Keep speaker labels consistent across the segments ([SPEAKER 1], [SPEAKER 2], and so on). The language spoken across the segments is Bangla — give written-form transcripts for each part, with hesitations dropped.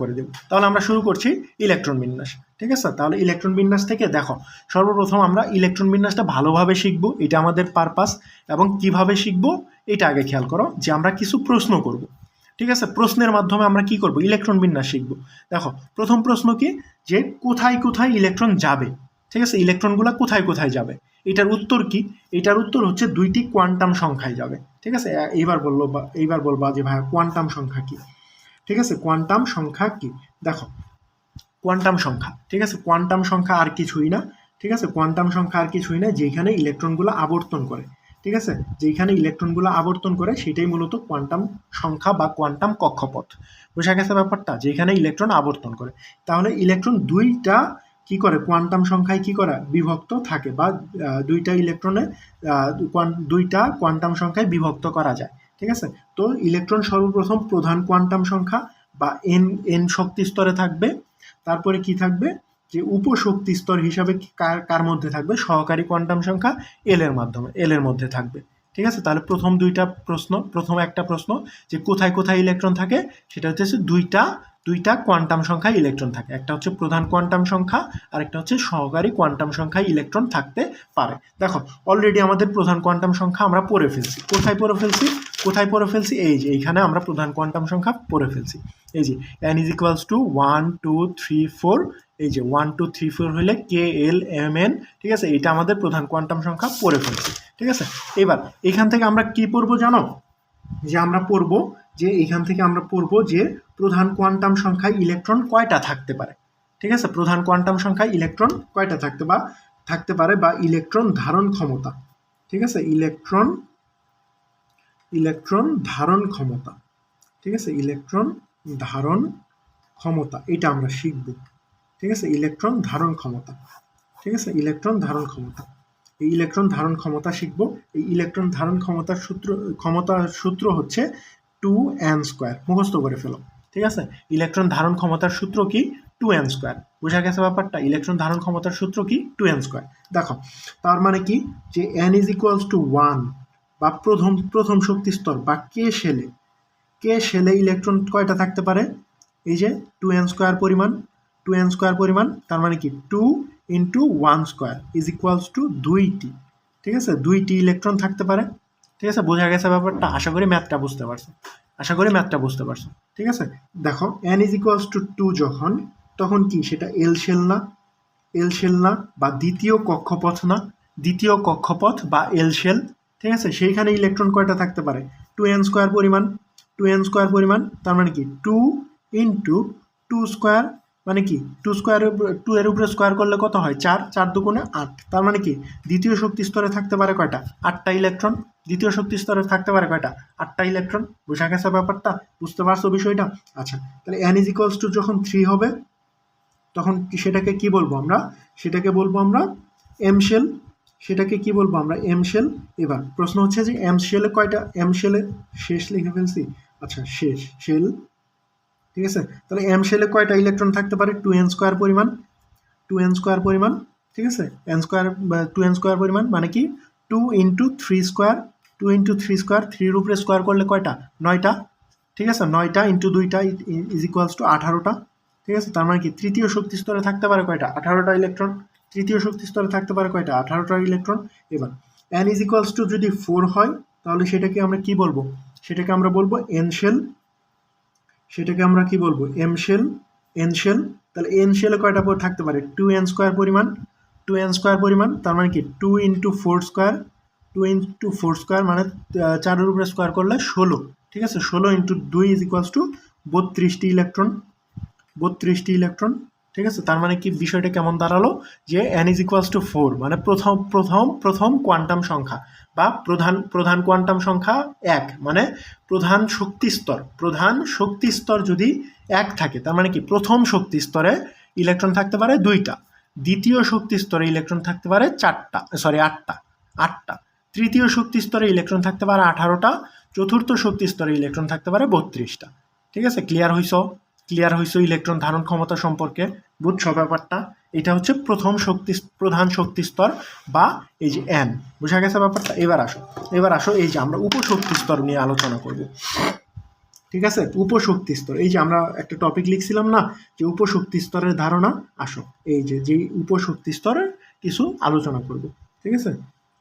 [SPEAKER 1] করে দেব। তাহলে আমরা শুরু করছি ইলেকট্রন বিন্যাস। ঠিক আছে, তাহলে ইলেকট্রন বিন্যাস থেকে দেখো, সর্বপ্রথম আমরা ইলেকট্রন বিন্যাসটা ভালোভাবে শিখব, এটা আমাদের পারপাস। এবং কিভাবে শিখব এটা আগে খেয়াল করো, যে আমরা কিছু প্রশ্ন করব। ঠিক আছে, প্রশ্নের মাধ্যমে আমরা কি করব, ইলেকট্রন বিন্যাস শিখব। দেখো, প্রথম প্রশ্ন কি, যে কোথায় কোথায় ইলেকট্রন যাবে। ঠিক আছে, ইলেকট্রনগুলো কোথায় কোথায় যাবে, এটার উত্তর কি? এটার উত্তর হচ্ছে দুইটি কোয়ান্টাম সংখ্যায় যাবে। ঠিক আছে, এইবার বলবা যে ভাই কোয়ান্টাম সংখ্যা কি। ঠিক আছে, কোয়ান্টাম সংখ্যা কি, দেখো কোয়ান্টাম সংখ্যা, ঠিক আছে, কোয়ান্টাম সংখ্যা আর কিছুই না। ঠিক আছে, কোয়ান্টাম সংখ্যা আর কিছুই না, যেখানে ইলেকট্রনগুলো আবর্তন করে। ঠিক আছে, যেখানে ইলেকট্রনগুলো আবর্তন করে সেটাই মূলত কোয়ান্টাম সংখ্যা বা কোয়ান্টাম কক্ষপথ। বোঝা গেছে ব্যাপারটা, যেখানে ইলেকট্রন আবর্তন করে। তাহলে ইলেকট্রন দুইটা কি করে, কোয়ান্টাম সংখ্যায় কি করে, বিভক্ত থাকে, বা দুইটা ইলেকট্রনে দুইটা কোয়ান্টাম সংখ্যায় বিভক্ত করা যায়। ঠিক আছে, তো ইলেকট্রন সর্বপ্রথম প্রধান কোয়ান্টাম সংখ্যা বা এন শক্তি স্তরে থাকবে। তারপরে কি থাকবে, যে উপশক্তি স্তর হিসাবে কার মধ্যে থাকবে, সহকারী কোয়ান্টাম সংখ্যা এল এর মধ্যে থাকবে। ঠিক আছে, তাহলে প্রথম একটা প্রশ্ন, যে কোথায় কোথায় ইলেকট্রন থাকে, সেটা হচ্ছে দুইটা কোয়ান্টাম সংখ্যায় ইলেকট্রন থাকে। একটা হচ্ছে প্রধান কোয়ান্টাম সংখ্যা, আর একটা হচ্ছে সহকারী কোয়ান্টাম সংখ্যায় ইলেকট্রন থাকতে পারে। দেখো, অলরেডি আমাদের প্রধান কোয়ান্টাম সংখ্যা আমরা পড়ে ফেলছি। কোথায় পড়ে ফেলছি, এই যে এইখানে আমরা প্রধান কোয়ান্টাম সংখ্যা পড়ে ফেলছি। এই যে n = 1 2 3 4, এই যে 1 2 3 4 হলে KLMN। ঠিক আছে, এটা আমাদের প্রধান কোয়ান্টাম সংখ্যা পড়ে ফেলছি। ঠিক আছে, এবার এখান থেকে আমরা কি পড়বো জানো, যে আমরা পড়বো, যে এখান থেকে আমরা পড়বো যে প্রধান কোয়ান্টাম সংখ্যায় ইলেকট্রন কয়টা থাকতে পারে। ঠিক আছে, প্রধান কোয়ান্টাম সংখ্যায় ইলেকট্রন কয়টা থাকতে পারে, বা ইলেকট্রন ধারণ ক্ষমতা। ঠিক আছে, ইলেকট্রন ধারণ ক্ষমতা। ঠিক আছে, ইলেকট্রন ধারণ ক্ষমতা, এটা আমরা শিখব। ঠিক আছে, ইলেকট্রন ধারণ ক্ষমতা। ঠিক আছে, ইলেকট্রন ধারণ ক্ষমতা, এই ইলেকট্রন ধারণ ক্ষমতা শিখব। এই ইলেকট্রন ধারণ ক্ষমতার সূত্র হচ্ছে 2n²। মুখস্থ করে ফেলো। ঠিক আছে, ইলেকট্রন ধারণ ক্ষমতার সূত্র কি, 2n²। বোঝা গেছে ব্যাপারটা, ইলেকট্রন ধারণ ক্ষমতার সূত্র কি, 2n²। দেখো, তার মানে কি, যে n = 1 বা প্রথম শক্তি স্তর বা কে শেলে ইলেকট্রন কয়টা থাকতে পারে, এই যে 2n² পরিমাণ, তার মানে কি 2 × 1² = 2টি। ঠিক আছে, 2টি ইলেকট্রন থাকতে পারে। ঠিক আছে, বোঝা গেছে ব্যাপারটা, আশা করি ম্যাথটা বুঝতে পারছো। ঠিক আছে, দেখো n = 2 তখন কি, সেটা এল শেল না, বা দ্বিতীয় কক্ষপথ বা এল শেল। ঠিক আছে, সেইখানে ইলেকট্রন কয়টা থাকতে পারে, 2n² পরিমাণ, তার মানে কি 2 × 2² মানে কি 2 এর উপরে স্কোয়ার করলে কত হয়, 4, 4 দুগুণে 8। তার মানে কি দ্বিতীয় শক্তি স্তরে থাকতে পারে কয়টা, 8টা ইলেকট্রন। দ্বিতীয় শক্তি স্তরে থাকতে পারে কয়টা, 8টা ইলেকট্রন। বোঝা গেছে ব্যাপারটা, বুঝতে পারছো বিষয়টা। আচ্ছা, তাহলে n = যখন 3 হবে, তখন সেটাকে কি বলবো আমরা, এম শেল। সেটাকে কি বলবো আমরা, এম শেল। এবার প্রশ্ন হচ্ছে যে এম শেলে শেষ লিখে ফেলছি, আচ্ছা শেষ শেল। ঠিক আছে, তাহলে এম শেলে কয়টা ইলেকট্রন থাকতে পারে, 2n² পরিমাণ। ঠিক আছে, n² পরিমাণ, মানে কি 2 × 3², 2 × 3², 3 এর উপরে স্কোয়ার করলে কয়টা, 9টা। ঠিক আছে, 9টা × 2টা = 18টা। ঠিক আছে, তার মানে কি তৃতীয় শক্তি স্তরে থাকতে পারে কয়টা, 18টা ইলেকট্রন। তৃতীয় শক্তি স্তরে থাকতে পারে কয়টা, 18টা ইলেকট্রন। এবার n = যদি 4 হয়, তাহলে সেটাকে আমরা কি বলবো, সেটাকে আমরা বলবো এন শেল। সেটাকে আমরা কি বলবো, এন শেল। তাহলে এন শেলে কয়টা থাকতে পারে, 2n² পরিমাণ, তার মানে কি 2 × 4² মানে 4 এর উপরে স্কোয়ার করলে 16। ঠিক আছে, 16 × 2 = 32টি ইলেকট্রন। ঠিক আছে, তার মানে কি বিষয়টা কেমন দাঁড়ালো, যে n = 4 মানে প্রথম কোয়ান্টাম সংখ্যা, বা প্রধান কোয়ান্টাম সংখ্যা 1, মানে প্রধান শক্তি স্তর যদি 1 থাকে, তার মানে কি প্রথম শক্তি স্তরে ইলেকট্রন থাকতে পারে 2টা, দ্বিতীয় শক্তি স্তরে ইলেকট্রন থাকতে পারে 8টা, তৃতীয় শক্তি স্তরে ইলেকট্রন থাকতে পারে 18টা, চতুর্থ শক্তি স্তরে ইলেকট্রন থাকতে পারে 32টা। ঠিক আছে, ক্লিয়ার হইছো ইলেকট্রন ধারণ ক্ষমতা সম্পর্কে, বুঝছো ব্যাপারটা। এটা হচ্ছে প্রধান শক্তি স্তর, বা এই যে n। বোঝা গেছে ব্যাপারটা। এবার আসো এই যে আমরা উপশক্তি স্তর নিয়ে আলোচনা করব। ঠিক আছে, উপশক্তি স্তর, এই যে আমরা একটা টপিক লিখছিলাম না যে উপশক্তি স্তরের ধারণা, আসো এই যে উপশক্তি স্তরের কিছু আলোচনা করব। ঠিক আছে,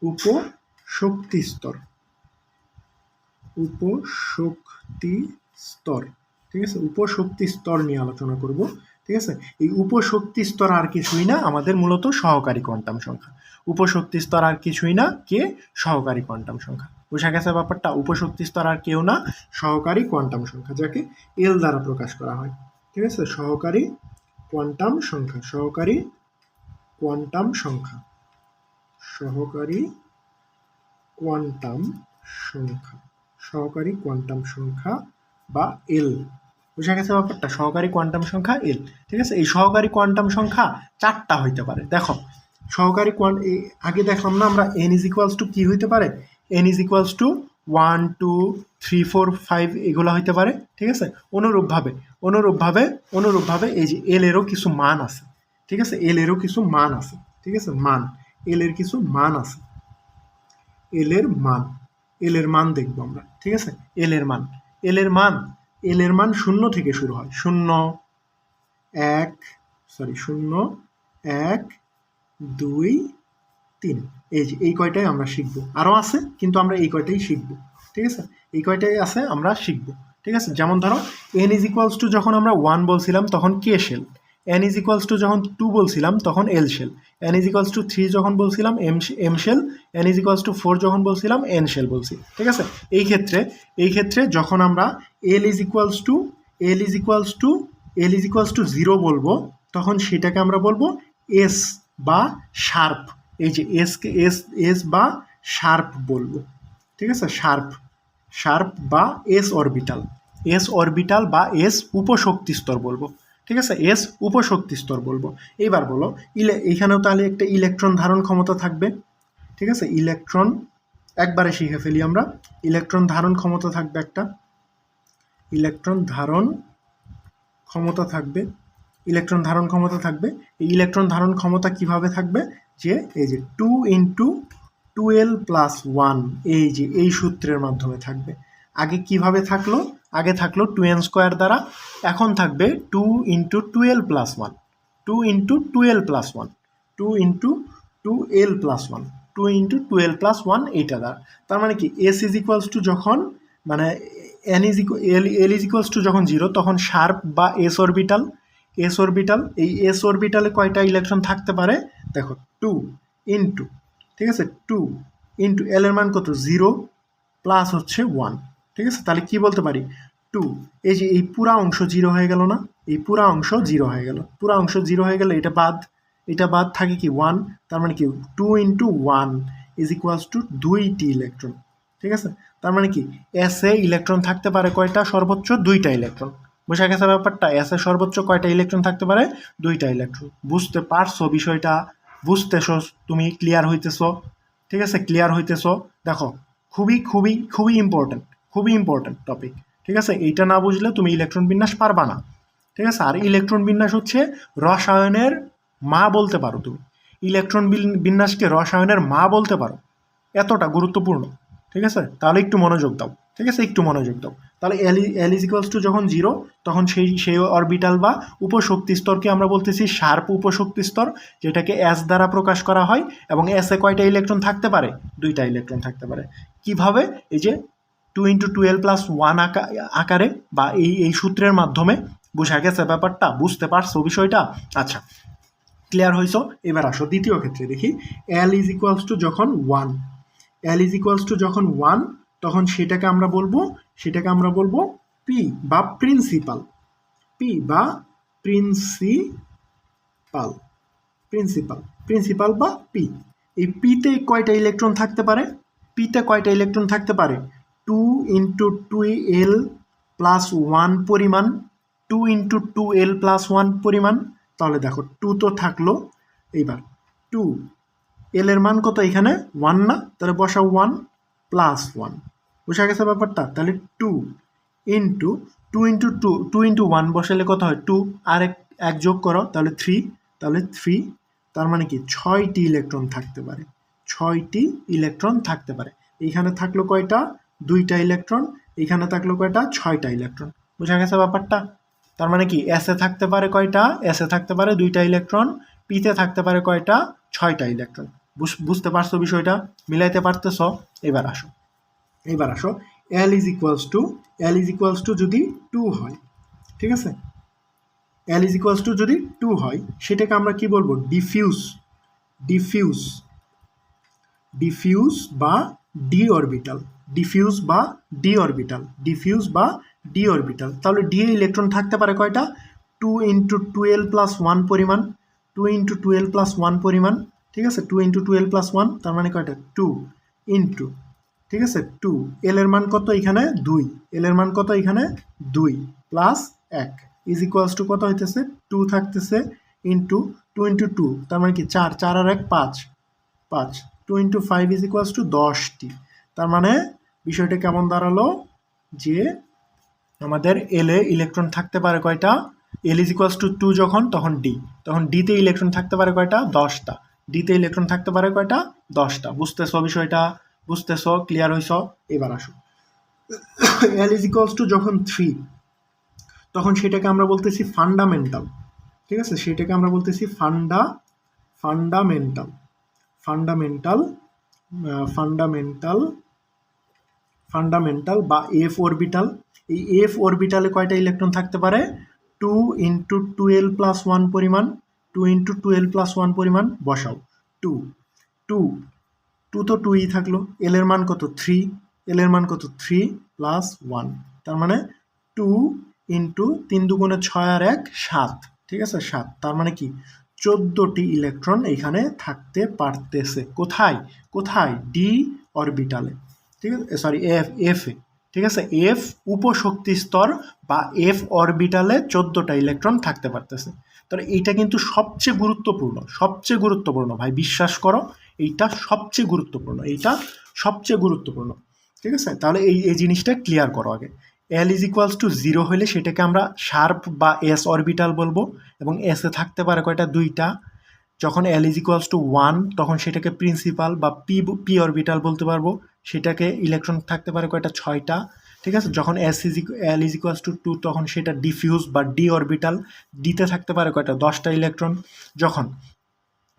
[SPEAKER 1] উপশক্তি স্তর, উপশক্তি স্তর, ঠিক আছে, উপশক্তি স্তর নিয়ে আলোচনা করব। ঠিক আছে, এই উপশক্তি স্তর আর কিছুই না, আমাদের মূলত সহকারী কোয়ান্টাম সংখ্যা। উপশক্তি স্তর আর কিছুই না, কে? সহকারী কোয়ান্টাম সংখ্যা। বোঝা গেছে ব্যাপারটা? উপশক্তি স্তর আর কেউ না, সহকারী কোয়ান্টাম সংখ্যা, যাকে এল দ্বারা প্রকাশ করা হয়। ঠিক আছে, সহকারী কোয়ান্টাম সংখ্যা, সহকারী কোয়ান্টাম সংখ্যা, সহকারী কোয়ান্টাম সংখ্যা, সহকারী কোয়ান্টাম সংখ্যা বা এল। বোঝা গেছে ব্যাপারটা? সহকারী কোয়ান্টাম সংখ্যা এল। ঠিক আছে, এই সহকারী কোয়ান্টাম সংখ্যা 4টা হইতে পারে। দেখো সহকারী আগে দেখলাম না আমরা এন ইজ ইকুয়ালস টু কি হইতে পারে, এন ইজ ইকুয়ালস টু 1 2 3 4 5 এগুলো হইতে পারে। ঠিক আছে, অনুরূপভাবে এই যে এল এরও কিছু মান আছে। ঠিক আছে, এল এরও কিছু মান আছে। ঠিক আছে, মান, এল এর কিছু মান আছে, এল এর মান দেখবো আমরা। ঠিক আছে, এল এর মান 0 থেকে শুরু হয়, 0 1 0 1 2 3, এই কয়টাই আমরা শিখবো। আরও আছে কিন্তু আমরা এই কয়টাই শিখবো। ঠিক আছে, এই কয়টাই আছে আমরা শিখবো। ঠিক আছে, যেমন ধরো এন ইজ ইকুয়ালস টু যখন আমরা 1 বলছিলাম তখন K shell, N is equals to যখন 2 বলছিলাম তখন L shell, N is equals to 3 যখন বলছিলাম M shell, N is equals to 4 যখন বলছিলাম এন শেল বলছি। ঠিক আছে, এই ক্ষেত্রে যখন আমরা এল ইজ ইকুয়ালস টু 0 বলবো তখন সেটাকে আমরা বলবো এস বা শার্প। এই যে এস বা শার্প বলবো। ঠিক আছে, শার্প বা এস অরবিটাল বা এস উপশক্তি স্তর বলবো। ঠিক আছে, এস উপশক্তি স্তর বলবো। এইবার বলো এইখানেও তাহলে একটা ইলেকট্রন ধারণ ক্ষমতা থাকবে। ঠিক আছে, ইলেকট্রন একবারে শিখে ফেলি আমরা, ইলেকট্রন ধারণ ক্ষমতা থাকবে একটা, ইলেকট্রন ধারণ ক্ষমতা থাকবে, ইলেকট্রন ধারণ ক্ষমতা থাকবে। এই ইলেকট্রন ধারণ ক্ষমতা কিভাবে থাকবে, যে এই যে 2 × 2l + 1, এই যে এই সূত্রের মাধ্যমে থাকবে। আগে কিভাবে থাকলো, আগে থাকলো 2n² দ্বারা, এখন থাকবে 2 × 2l + 1, 2 × 2l + 1, 2 × 2l + 1, 2 × 2l + 1 এইটা দ্বারা। তার মানে কি এস ইজ ইকুয়ালস টু যখন মানে এল ইজ ইকুয়ালস টু যখন 0 তখন শার্প বা এস অরবিটাল, এই এস অরবিটালে কয়টা ইলেকট্রন থাকতে পারে, দেখো 2 × ঠিক আছে 2 × এল এর মান কত, 0 প্লাস হচ্ছে 1। ঠিক আছে, তাহলে কি বলতে পারি, 2, এই যে এই পুরা অংশ 0 হয়ে গেল না, এই পুরা অংশ 0 হয়ে গেল, পুরা অংশ 0 হয়ে গেলে এটা বাদ থাকে কি 1, তার মানে কি 2 × 1 ইজ ইকুয়ালস টু 2টি ইলেকট্রন। ঠিক আছে, তার মানে কি এস এ ইলেকট্রন থাকতে পারে কয়টা, সর্বোচ্চ 2টা ইলেকট্রন। বোঝা গেছে ব্যাপারটা, এস এ সর্বোচ্চ কয়টা ইলেকট্রন থাকতে পারে, 2টা ইলেকট্রন। বুঝতে পারছো বিষয়টা, বুঝতেছো তুমি, ক্লিয়ার হইতেছো? ঠিক আছে, ক্লিয়ার হইতেছো? দেখো খুবই ইম্পর্টেন্ট টপিক। ঠিক আছে, এইটা না বুঝলে তুমি ইলেকট্রন বিন্যাস পারবা না। ঠিক আছে, আর ইলেকট্রন বিন্যাস হচ্ছে রসায়নের মা বলতে পারো তুমি, ইলেকট্রন বিন্যাসকে রসায়নের মা বলতে পারো, এতটা গুরুত্বপূর্ণ। ঠিক আছে, তাহলে একটু মনোযোগ দাও। ঠিক আছে, একটু মনোযোগ দাও। তাহলে এল ইজ ইকুয়ালস টু যখন 0 তখন সেই অরবিটাল বা উপশক্তি স্তরকে আমরা বলতেছি শার্প উপশক্তি স্তর, যেটাকে এস দ্বারা প্রকাশ করা হয়। এবং এস এ কয়টা ইলেকট্রন থাকতে পারে, 2টা ইলেকট্রন থাকতে পারে। কিভাবে, এই যে 2 × 2l + 1 আকারে বা এই সূত্রের মাধ্যমে। বোঝা গেছে ব্যাপারটা, বুঝতে পারছো বিষয়টা? আচ্ছা, ক্লিয়ার হইছো? এবার আসো দ্বিতীয় ক্ষেত্রে দেখি, এল ইজ ইকুয়ালস টু যখন 1, এল ইজ ইকুয়ালস টু যখন 1 তখন সেটাকে আমরা বলবো পি বা প্রিন্সিপাল, পি বা প্রিন্সিপাল বা পি। এই পিতে কয়টা ইলেকট্রন থাকতে পারে, পিতে কয়টা ইলেকট্রন থাকতে পারে, 2 × 2l + 1 পরিমাণ, 2 × 2l + 1 পরিমাণ। তাহলে দেখো 2 তো থাকলো, এইবার 2, এল এর মান কত এখানে 1 না, তাহলে বসাও 1 + 1। বোঝা গেছে ব্যাপারটা? তাহলে 2 × 1 বসালে কত হয়, 2, আর এক যোগ করো তাহলে 3, তার মানে কি 6টি ইলেকট্রন থাকতে পারে, 6টি ইলেকট্রন থাকতে পারে। এইখানে থাকলো কয়টা, 2টা ইলেকট্রন, এখানে থাকলো কয়টা 6টা ইলেকট্রন। বোঝা গেছে ব্যাপারটা? তার মানে কি এসে থাকতে পারে কয়টা, এসে থাকতে পারে 2টা ইলেকট্রন, পিতে থাকতে পারে কয়টা 6টা ইলেকট্রন। বুঝতে পারছো বিষয়টা, মিলাইতে পারতেছ? এবার আসো L ইজ ইকুয়ালস টু যদি 2 হয়, ঠিক আছে, L ইজ ইকুয়ালস টু যদি 2 হয় সেটাকে আমরা কি বলবো? ডিফিউজ বা ডি অরবিটাল। তাহলে ডি ইলেকট্রন থাকতে পারে কয়টা? 2 × 12 + 1 পরিমাণ, 2 × 12 + 1 পরিমাণ, ঠিক আছে, 2 × 12 + 1 তার মানে কয়টা? 2 ইন্টু, ঠিক আছে, 2, এল এর মান কত এখানে? 2, এল এর মান কত এখানে? 2 প্লাস 1 ইজ ইকুয়ালস টু কত হইতেছে? 2 থাকতেছে ইন্টু 2 × 2 তার মানে কি 4, 4 আর 1 5, 2 × 5 ইজ ইকুয়ালস টু 10টি। তার মানে বিষয়টা কেমন দাঁড়ালো যে আমাদের এলে ইলেকট্রন থাকতে পারে কয়টা? এল ইজ ইকুয়ালস টু 2 যখন, তখন ডিতে ইলেকট্রন থাকতে পারে কয়টা? 10টা। ডিতে ইলেকট্রন থাকতে পারে কয়টা? 10টা। বুঝতেছো বিষয়টা? বুঝতেছো? ক্লিয়ার হইছ? এবার আসো এল ইজ ইকুয়ালস টু যখন 3 তখন সেটাকে আমরা বলতেছি ফান্ডামেন্টাল, ঠিক আছে, সেটাকে আমরা বলতেছি ফান্ডামেন্টাল বা এফ অরবিটাল। এই এফ অরবিটালে কয়টা ইলেকট্রন থাকতে পারে? 2 × 12 + 1 পরিমাণ, 2 × 12 + 1 পরিমাণ বসাও। 2 তো 2ই থাকলো। এল এর মান কত? 3, এল এর মান কত? 3 + 1 তার মানে 2 × 3 × 2 = 6 আর 1 7, ঠিক আছে, 7। তার মানে কি 14টি ইলেকট্রন এখানে থাকতে পারতেছে। কোথায়? ডি অরবিটালে, ঠিক আছে, সরি এফ এ, ঠিক আছে, এফ উপশক্তি স্তর বা এফ অরবিটালে 14টা ইলেকট্রন থাকতে পারতেছে। তাহলে এইটা কিন্তু সবচেয়ে গুরুত্বপূর্ণ ভাই, বিশ্বাস করো এইটা সবচেয়ে গুরুত্বপূর্ণ, ঠিক আছে। তাহলে এই জিনিসটা ক্লিয়ার করো আগে। এল ইজ ইকুয়ালস টু 0 হলে সেটাকে আমরা শার্প বা এস অরবিটাল বলবো, এবং এসে থাকতে পারে কয়টা? 2টা। যখন এল ইজ ইকুয়ালস টু 1 তখন সেটাকে প্রিন্সিপাল বা পি অরবিটাল বলতে পারবো, সেটাকে ইলেকট্রন থাকতে পারে কয়টা? 6টা, ঠিক আছে। যখন এল ইজ ইকুয়ালস টু 2 তখন সেটা ডিফিউজ বা ডি অরবিটাল, ডিতে থাকতে পারে কয়টা? 10টা ইলেকট্রন।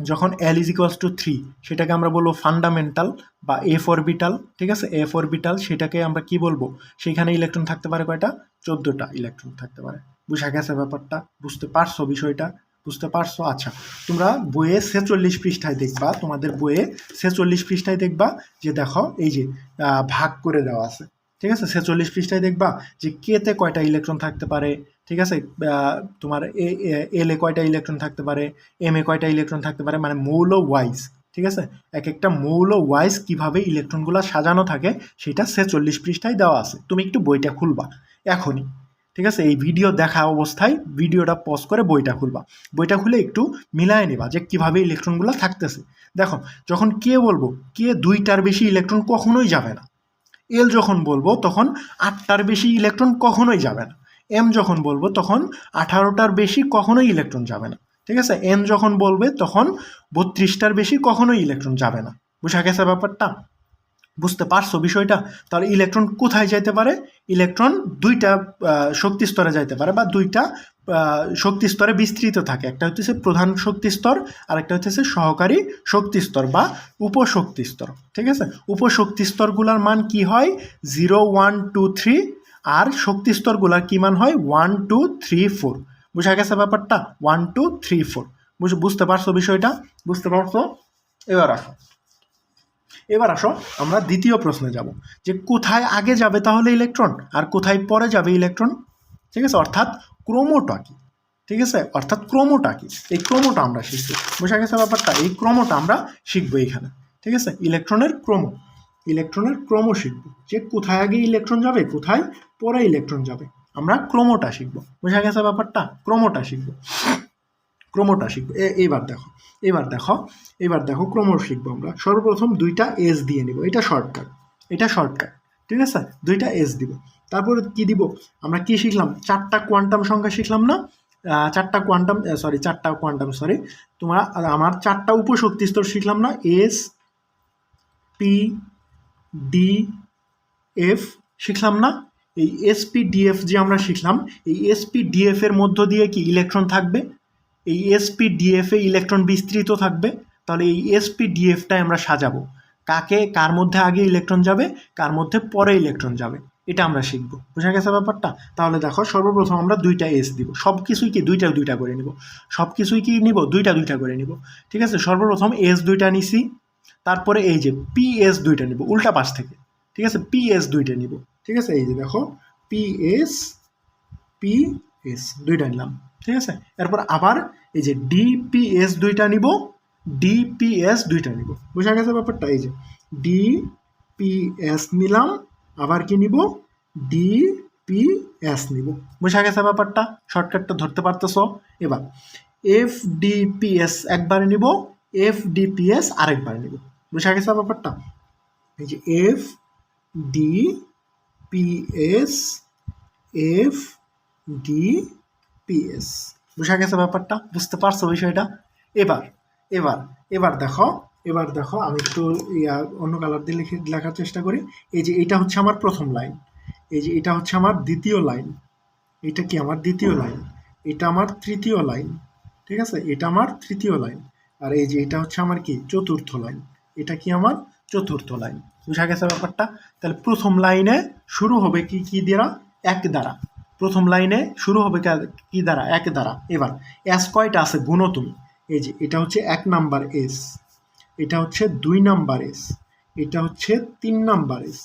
[SPEAKER 1] যখন এল ইজ ইকুয়ালস টু 3 সেটাকে আমরা বলবো ফান্ডামেন্টাল বা এফ অরবিটাল, ঠিক আছে, এফ অরবিটাল, সেটাকে আমরা কি বলবো? সেখানে ইলেকট্রন থাকতে পারে কয়টা? 14টা ইলেকট্রন থাকতে পারে। বুঝা গেছে ব্যাপারটা? বুঝতে পারছো বিষয়টা? বুঝতে পারছো? আচ্ছা, তোমরা বইয়ে 46 পৃষ্ঠায় দেখবা, তোমাদের বইয়ে 46 পৃষ্ঠায় দেখবা যে দেখো এই যে ভাগ করে দেওয়া আছে, ঠিক আছে। 46 পৃষ্ঠায় দেখবা যে কেতে কয়টা ইলেকট্রন থাকতে পারে, ঠিক আছে, তোমার এল এ কয়টা ইলেকট্রন থাকতে পারে, এম এ কয়টা ইলেকট্রন থাকতে পারে, মানে মৌল ওয়াইজ, ঠিক আছে, এক একটা মৌল ওয়াইজ কীভাবে ইলেকট্রনগুলো সাজানো থাকে সেটা 46 পৃষ্ঠায় দেওয়া আছে। তুমি একটু বইটা খুলবা এখনই, ঠিক আছে, এই ভিডিও দেখা অবস্থায় ভিডিওটা পজ করে বইটা খুলবা, বইটা খুলে একটু মিলায় নেবা যে কীভাবে ইলেকট্রনগুলো থাকতেছে। দেখো, যখন কে বলবো কে 2টার বেশি ইলেকট্রন কখনোই যাবে না, এল যখন বলবো তখন 8টার বেশি ইলেকট্রন কখনোই যাবে না, এম যখন বলবো তখন 18টার বেশি কখনোই ইলেকট্রন যাবে না, ঠিক আছে, এন যখন বলবে তখন 32টার বেশি কখনোই ইলেকট্রন যাবে না। বুঝা গেছে ব্যাপারটা? বুঝতে পারছো বিষয়টা? তাহলে ইলেকট্রন কোথায় যাইতে পারে? ইলেকট্রন 2টা শক্তি স্তরে যাইতে পারে বা 2টা শক্তি স্তরে বিস্তৃত থাকে। একটা হচ্ছে প্রধান শক্তি স্তর আর একটা হচ্ছে সহকারী শক্তি স্তর বা উপশক্তি স্তর, ঠিক আছে। উপশক্তি স্তরগুলোর মান কি হয়? 0, 1, 2, 3, আর শক্তি স্তরগুলোর কি মান হয়? 1, 2, 3, 4। বুঝা গেছে ব্যাপারটা? 1, 2, 3, 4। বুঝতে পারছো বিষয়টা? বুঝতে পারছো? এবার আসো আমরা দ্বিতীয় প্রশ্নে যাব, যে কোথায় আগে যাবে তাহলে ইলেকট্রন আর কোথায় পরে যাবে ইলেকট্রন, ঠিক আছে, অর্থাৎ ক্রমটা কি, ঠিক আছে, এই ক্রমটা আমরা শিখবো। বুঝা গেছে ব্যাপারটা? এই ক্রমটা আমরা শিখবো এখানে, ঠিক আছে, ইলেকট্রনের ক্রম শিখবো, যে কোথায় আগে ইলেকট্রন যাবে কোথায় পরে ইলেকট্রন যাবে, আমরা ক্রমটা শিখবো। বুঝা গেছে ব্যাপারটা? ক্রমটা শিখবো। এবার দেখো ক্রম শিখবো আমরা। সর্বপ্রথম 2টা এস দিয়ে নিব, এটা শর্টকাট, ঠিক আছে, 2টা এস দিব। তারপরে কি দিব? আমরা কি শিখলাম? 4টা কোয়ান্টাম সংখ্যা শিখলাম না? 4টা কোয়ান্টাম তোমরা আমার 4টা উপশক্তি স্তর শিখলাম না? এস, পি, ডি, এফ, শিখলাম না? এই এসপিডিএফ যে আমরা শিখলাম, এই এসপিডিএফ এর মধ্য দিয়ে কি ইলেকট্রন থাকবে, এই এসপিডিএফ এ ইলেকট্রন বিস্তৃত থাকবে। তাহলে এই এসপিডিএফটাই আমরা সাজাবো, কার মধ্যে আগে ইলেকট্রন যাবে, কার মধ্যে পরে ইলেকট্রন যাবে, এটা আমরা শিখব। বোঝা গেছে ব্যাপারটা? তাহলে দেখো সর্বপ্রথম আমরা দুইটা এস দিব, সব কিছুই কি দুইটা দুইটা করে নিব, সব কিছুই কি নিব দুইটা দুইটা করে নিব। ঠিক আছে, সর্বপ্রথম এস দুইটা নিছি, তারপরে এই যে পিএস দুইটা নিব উল্টা পাশ থেকে। ঠিক আছে, পিএস দুইটা নিব। ঠিক আছে, এই যে দেখো পিএস দুইটা নিলাম। ঠিক আছে, এরপর আবার এই যে ডিপিএস দুইটা নিব, ডিপিএস দুইটা নিব। বোঝা গেছে ব্যাপারটা? এই যে ডিপিএস নিলাম, আবার কি নিব, ডিপিএস নিব। বোঝা গেছে ব্যাপারটা? শর্টকাটটা ধরতে পারতেছ? এবার এফডিপিএস একবার নিব, এফডিপিএস আরেকবার নিব। বোঝা গেছে ব্যাপারটা? এই যে এফডিপিএস এফডিপিএস। বোঝা গেছে ব্যাপারটা? বুঝতে পারছো বিষয়টা? এবার এবার এবার দেখো, আমি একটু অন্য কালার দিয়ে লেখার চেষ্টা করি। এই যে এটা হচ্ছে আমার প্রথম লাইন, এই যে এটা হচ্ছে আমার দ্বিতীয় লাইন, এটা কি আমার দ্বিতীয় লাইন, এটা আমার তৃতীয় লাইন। ঠিক আছে, এটা আমার তৃতীয় লাইন, আর এই যে এটা হচ্ছে আমার কি চতুর্থ লাইন, এটা কি আমার চতুর্থ লাইন। বুঝা গেছে ব্যাপারটা? তাহলে প্রথম লাইনে শুরু হবে কি দ্বারা, এক দ্বারা। প্রথম লাইনে শুরু হবে কি দ্বারা, এক দ্বারা। এবার এস কয়টা আছে গুনো তুমি। এই যে এটা হচ্ছে 1 নাম্বার এস, এটা হচ্ছে 2 নাম্বার এস, এটা হচ্ছে 3 নাম্বার এস,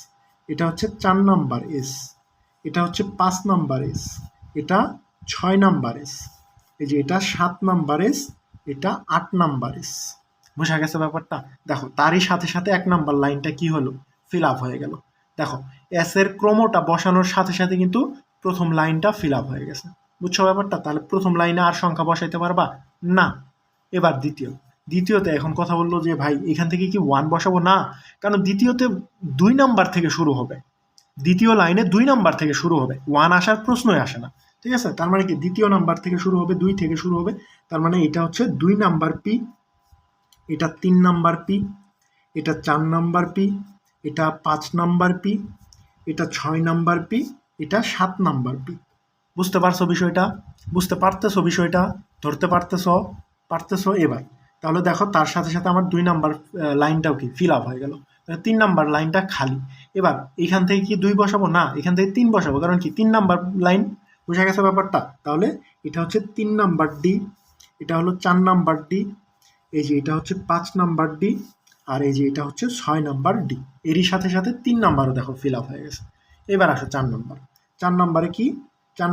[SPEAKER 1] এটা হচ্ছে 4 নাম্বার এস, এটা হচ্ছে 5 নাম্বার এস, এটা 6 নাম্বার এস, এই যে এটা 7 নাম্বার এস, এটা 8 নাম্বার এস। বোঝা গেছে ব্যাপারটা? দেখো তারই সাথে সাথে 1 নাম্বার লাইনটা কি হলো, ফিল আপ হয়ে গেল। দেখো এস এর ক্রমটা বসানোর সাথে সাথে কিন্তু প্রথম লাইনটা ফিল আপ হয়ে গেছে। বুঝছো ব্যাপারটা? তাহলে প্রথম লাইনে আর সংখ্যা বসাইতে পারবা না। এবার দ্বিতীয়তে এখন কথা বললো যে ভাই এখান থেকে কি 1 বসাবো, না, কারণ দ্বিতীয়তে 2 নাম্বার থেকে শুরু হবে, দ্বিতীয় লাইনে 2 নাম্বার থেকে শুরু হবে, 1 আসার প্রশ্নই আসে না। ঠিক আছে, তার মানে কি দ্বিতীয় নাম্বার থেকে শুরু হবে, 2 থেকে শুরু হবে। তার মানে এটা হচ্ছে 2 নাম্বার পি, এটা 3 নাম্বার পি, এটা 4 নাম্বার পি, এটা 5 নাম্বার পি, এটা 6 নাম্বার পি, এটা 7 নাম্বার পি। বুঝতে পারছো বিষয়টা? বুঝতে পারতেছো বিষয়টা? ধরতে পারতেছো? এবার তাহলে দেখো তার সাথে সাথে আমার 2 নাম্বার লাইনটাও কি ফিল আপ হয়ে গেল, 3 নাম্বার লাইনটা খালি। এবার এখান থেকে কি 2 বসাবো, না, এখান থেকে 3 বসাবো, কারণ কি 3 নাম্বার লাইন। বোঝা গেছে ব্যাপারটা? তাহলে এটা হচ্ছে 3 নাম্বার ডি, এটা হলো 4 নাম্বার ডি, এই যে এটা হচ্ছে 5 নাম্বার ডি, আর এই যে এটা হচ্ছে 6 নাম্বার ডি। এরই সাথে সাথে 3 নাম্বারও দেখো ফিল আপ হয়ে গেছে। এবার আসো 4 নাম্বার। 4 নাম্বারে কি, 4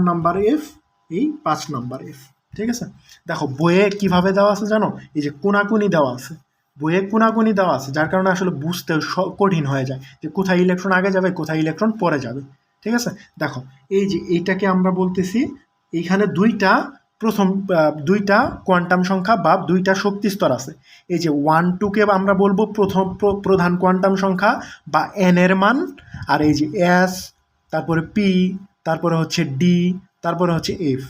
[SPEAKER 1] নাম্বার এফ, এই 5 নাম্বার এফ। ঠিক আছে, দেখো বইয়ে কিভাবে দেওয়া আছে জানো, এই যে কোনাকুনি দেওয়া আছে, বইয়ে কোনাকুনি দেওয়া আছে, যার কারণে আসলে বুঝতে কঠিন হয়ে যায় যে কোথায় ইলেকট্রন আগে যাবে, কোথায় ইলেকট্রন পরে যাবে। ঠিক আছে, দেখো এই যে এইটাকে আমরা বলতেছি, এইখানে দুইটা কোয়ান্টাম সংখ্যা বা দুইটা শক্তি স্তর আছে। এই যে 1, 2কে আমরা বলবো প্রধান কোয়ান্টাম সংখ্যা বা এন এর মান, আর এই যে এস, তারপরে পি, তারপরে হচ্ছে ডি, তারপরে হচ্ছে এফ।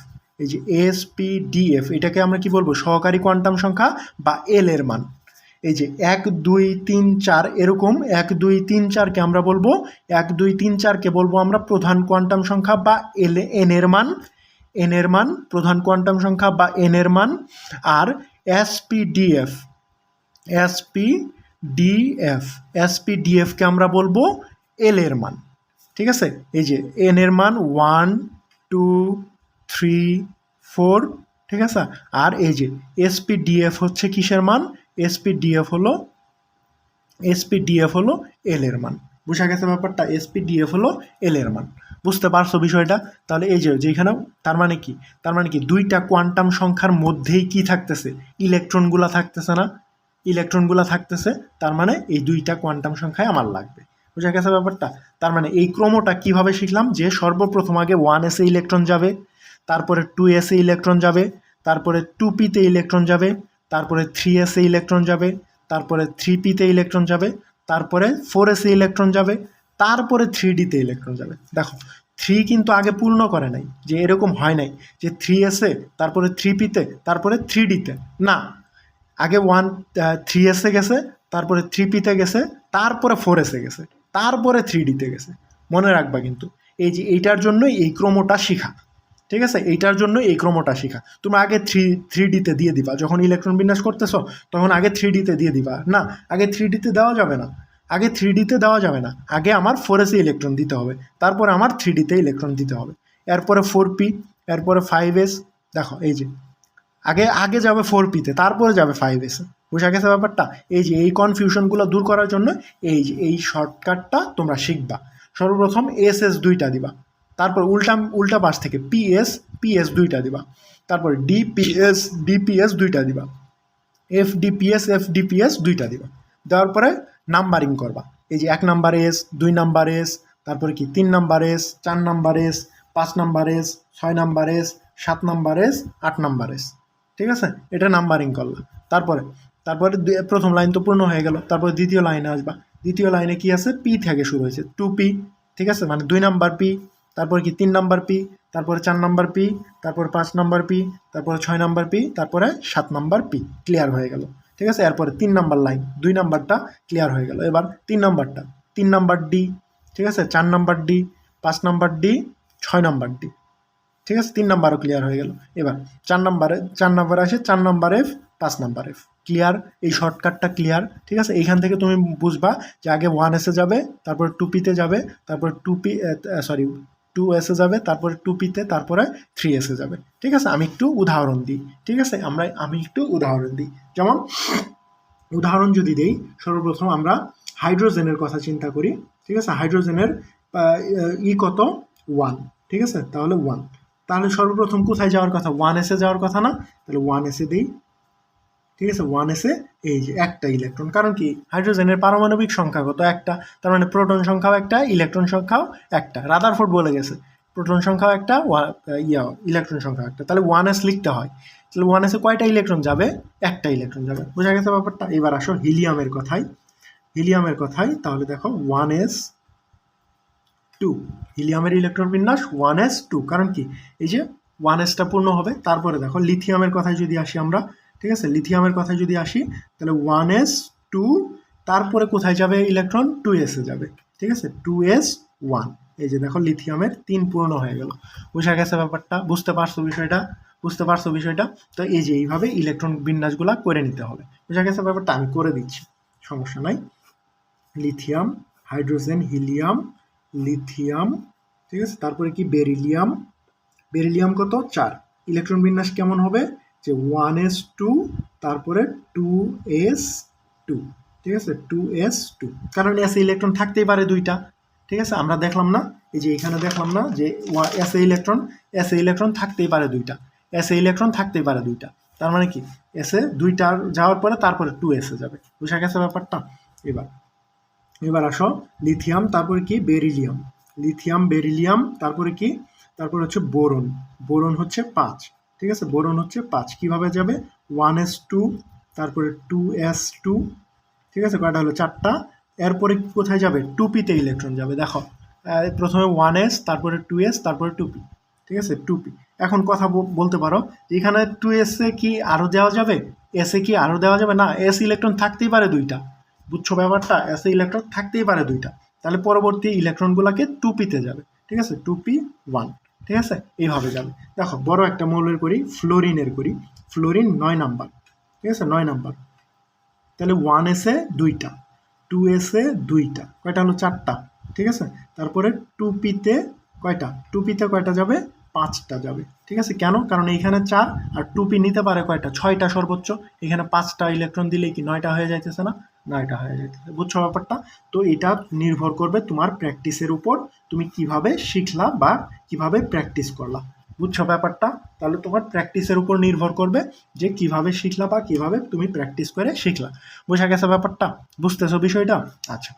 [SPEAKER 1] এই যে এস পি ডি এফ, এটাকে আমরা কি বলবো, সহকারী কোয়ান্টাম সংখ্যা বা এল এর মান। এই যে 1, 2, 3, 4 এরকম 1, 2, 3, 4কে আমরা বলবো, 1, 2, 3, 4কে বলবো আমরা প্রধান কোয়ান্টাম সংখ্যা বা এন এর মান, এন এর মান প্রধান কোয়ান্টাম সংখ্যা বা এন এর মান। আর এসপিডিএফকে আমরা বলবো এল এর মান। ঠিক আছে, এই যে এন এর মান 1, 2, 3, 4। ঠিক আছে, আর এই যে এসপিডিএফ হচ্ছে কিসের মান, এসপিডিএফ হলো এল এর মান। বুঝা গেছে ব্যাপারটা? এসপিডিএফ হলো এল এর মান। বুঝতে পারছো বিষয়টা? তাহলে এই যে যেখানে তার মানে কি দুইটা কোয়ান্টাম সংখ্যার মধ্যেই কি থাকতেছে, ইলেকট্রনগুলা থাকতেছে না, ইলেকট্রনগুলা থাকতেছে, তার মানে এই দুইটা কোয়ান্টাম সংখ্যায় আমার লাগবে। বুঝা গেছে ব্যাপারটা? তার মানে এই ক্রমটা কিভাবে শিখলাম, যে সর্বপ্রথম আগে 1s এ ইলেকট্রন যাবে, তারপরে 2s এ ইলেকট্রন যাবে, তারপরে 2p তে ইলেকট্রন যাবে, তারপরে 3s এ ইলেকট্রন যাবে, তারপরে 3p তে ইলেকট্রন যাবে, তারপরে 4s এ ইলেকট্রন যাবে, তারপরে 3d তে ইলেকট্রন যাবে। দেখো 3 কিন্তু আগে পূর্ণ করে নাই, যে এরকম হয় নাই যে 3s এ, তারপরে 3p তে, তারপরে 3d তে, না, আগে 3s এ গেছে, তারপরে 3p তে গেছে, তারপরে 4s এ গেছে, তারপরে 3d তে গেছে। মনে রাখবা কিন্তু এই যে এইটার জন্যই এই ক্রমটা শেখা, ঠিক আছে, এইটার জন্য এই ক্রমটা শেখা। তুমি আগে থ্রি ডিতে দিয়ে দিবা, যখন ইলেকট্রন বিন্যাস করতেছ তখন আগে 3D-তে দিয়ে দিবা না, আগে 3D-তে দেওয়া যাবে না, আগে 3D-তে দেওয়া যাবে না, আগে আমার 4s-এ ইলেকট্রন দিতে হবে, তারপরে আমার 3D-তে ইলেকট্রন দিতে হবে, এরপরে 4p, এরপরে 5s। দেখো এই যে আগে আগে যাবে 4p-তে, তারপরে যাবে 5s-এ। বুঝা গেছে ব্যাপারটা? এই যে এই কনফিউশনগুলো দূর করার জন্য এই যে এই শর্টকাটটা তোমরা শিখবা। সর্বপ্রথম SS দুইটা দিবা, তারপর উল্টা পাশ থেকে PS দুইটা দিবা, তারপর DPS দুইটা দিবা, FDPS দুইটা দিবা। দেওয়ার পরে নাম্বারিং করবা। এই যে 1 নাম্বার S, 2 নাম্বার S, তারপরে কি 3 number S, 4 number S, 5 number S, 6 number S, 7 number S, 8 number S। ঠিক আছে, এটা নাম্বারিং করলা। তারপরে প্রথম লাইন তো পূর্ণ হয়ে গেল, তারপরে দ্বিতীয় লাইনে আসবা। দ্বিতীয় লাইনে কি আছে? P থেকে শুরু হয়েছে, 2P, ঠিক আছে, মানে 2 নাম্বার P, তারপরে কি 3 নাম্বার P, তারপরে 4 নাম্বার P, তারপরে 5 নাম্বার P, তারপরে 6 নাম্বার P, তারপরে 7 নাম্বার P। ক্লিয়ার হয়ে গেল, ঠিক আছে। এরপরে 3 নাম্বার লাইন, 2 নাম্বারটা ক্লিয়ার হয়ে গেল। এবার 3 নাম্বারটা, 3 নাম্বার D, ঠিক আছে, 4 number D, 5 number D, 6 number D, ঠিক আছে, 3 নাম্বারও ক্লিয়ার হয়ে গেল। এবার 4 নাম্বারে আসে 4 number F, 5 number F। Clear, এই শর্টকাটটা ক্লিয়ার, ঠিক আছে। এইখান থেকে তুমি বুঝবা যে আগে 1s-এ যাবে, তারপরে 2p-তে যাবে, তারপরে 2s-এ যাবে, তারপরে 2p-তে, তারপরে 3s-এ যাবে, ঠিক আছে। আমি একটু উদাহরণ দিই, ঠিক আছে, আমি একটু উদাহরণ দিই। যেমন উদাহরণ যদি দেই, সর্বপ্রথম আমরা হাইড্রোজেনের কথা চিন্তা করি, ঠিক আছে। হাইড্রোজেনের কত? 1, ঠিক আছে, তাহলে 1। তাহলে সর্বপ্রথম কোথায় যাওয়ার কথা? 1s-এ যাওয়ার কথা না? তাহলে 1s-এ দিই, ঠিক আছে। 1s-এ এই যে একটা ইলেকট্রন, কারণ কি হাইড্রোজেনের পারমাণবিক সংখ্যা কত? একটা, তার মানে প্রোটন সংখ্যাও একটা, ইলেকট্রন সংখ্যাও একটা। রাদারফোর্ড বলে গেছে প্রোটন সংখ্যাও একটা, ইলেকট্রন সংখ্যা একটা, তাহলে 1s লিখতে হয়। তাহলে 1s-এ কয়টা ইলেকট্রন যাবে? একটা ইলেকট্রন যাবে। বোঝা গেছে ব্যাপারটা? এবার আসো হিলিয়ামের কথায়। তাহলে দেখো 1s2, হিলিয়ামের ইলেকট্রন বিন্যাস 1s2, কারণ কি এই যে 1s-টা পূর্ণ হবে। তারপরে দেখো লিথিয়ামের কথায় যদি আসি আমরা, ঠিক আছে, লিথিয়ামের কথায় যদি আসি, তাহলে 1s2, তারপরে কোথায় যাবে ইলেকট্রন? 2s-এ যাবে, ঠিক আছে, 2s1। এই যে দেখো লিথিয়ামের 3 পূর্ণ হয়ে গেল। বোঝা গেছে ব্যাপারটা? বুঝতে পারছো বিষয়টা? তো এই যে এইভাবে ইলেকট্রন বিন্যাসগুলা করে নিতে হবে। বোঝা গেছে ব্যাপারটা? আমি করে দিচ্ছি, সমস্যা নাই। লিথিয়াম, হাইড্রোজেন, হিলিয়াম, লিথিয়াম, ঠিক আছে, তারপরে কি বেরিলিয়াম কত? 4। ইলেকট্রন বিন্যাস কেমন হবে? যে 1s2, তারপরে 2s2, ঠিক আছে, 2s2, কারণ এস ইলেকট্রন থাকতেই পারে দুইটা, ঠিক আছে। আমরা দেখলাম না, এই যে এখানে দেখলাম না যে এস ইলেকট্রন থাকতেই পারে দুইটা, তার মানে কি এসে দুইটা যাওয়ার পরে তারপরে 2s-এ যাবে। বুঝা গেছে ব্যাপারটা? এবার আসো লিথিয়াম, তারপরে কি বেরিলিয়াম, তারপরে হচ্ছে বোরন হচ্ছে 5, ঠিক আছে, বোরন হচ্ছে 5। কিভাবে যাবে? 1s2, তারপরে 2s2, ঠিক আছে, কয়টা হলো? 4টা। এরপরে কোথায় যাবে? 2p-তে ইলেকট্রন যাবে। দেখো প্রথমে 1s, তারপরে 2s, তারপরে 2p, ঠিক আছে, 2p। এখন কথা বলতে পারো এখানে 2s-এ কি আরও দেওয়া যাবে? s-এ কি আরও দেওয়া যাবে? না, s ইলেকট্রন থাকতেই পারে দুইটা। বুঝছো ব্যাপারটা? s ইলেকট্রন থাকতেই পারে দুইটা, তাহলে পরবর্তী ইলেকট্রনগুলোকে 2p-তে যাবে, ঠিক আছে, 2p1, ঠিক আছে, এইভাবে যাবে। দেখো বড় একটা মৌলের করি, ফ্লোরিন 9 নাম্বার, ঠিক আছে, 9 নাম্বার। তাহলে 1s-এ 2টা, 2s-এ 2টা, কয়টা হলো? 4টা, ঠিক আছে। তারপরে 2p-তে কয়টা যাবে? 5টা যাবে, ঠিক আছে। কেন? কারণ এইখানে 4 আর 2p নিতে পারে কয়টা? 6টা সর্বোচ্চ। এখানে 5টা ইলেকট্রন দিলেই কি 9টা হয়ে যাইতেছে না? 9টা হয়ে যাইতেছে। বুঝছো ব্যাপারটা? তো এটা নির্ভর করবে তোমার প্র্যাকটিসের উপর, তুমি কিভাবে শিখলা বা কিভাবে প্র্যাকটিস করলা। বুঝছো ব্যাপারটা? তাহলে তোমার প্র্যাকটিসের উপর নির্ভর করবে যে কিভাবে শিখলা বা কিভাবে তুমি প্র্যাকটিস করে শিখলা। বোঝা গেছে ব্যাপারটা? বুঝতেছো বিষয়টা? আচ্ছা।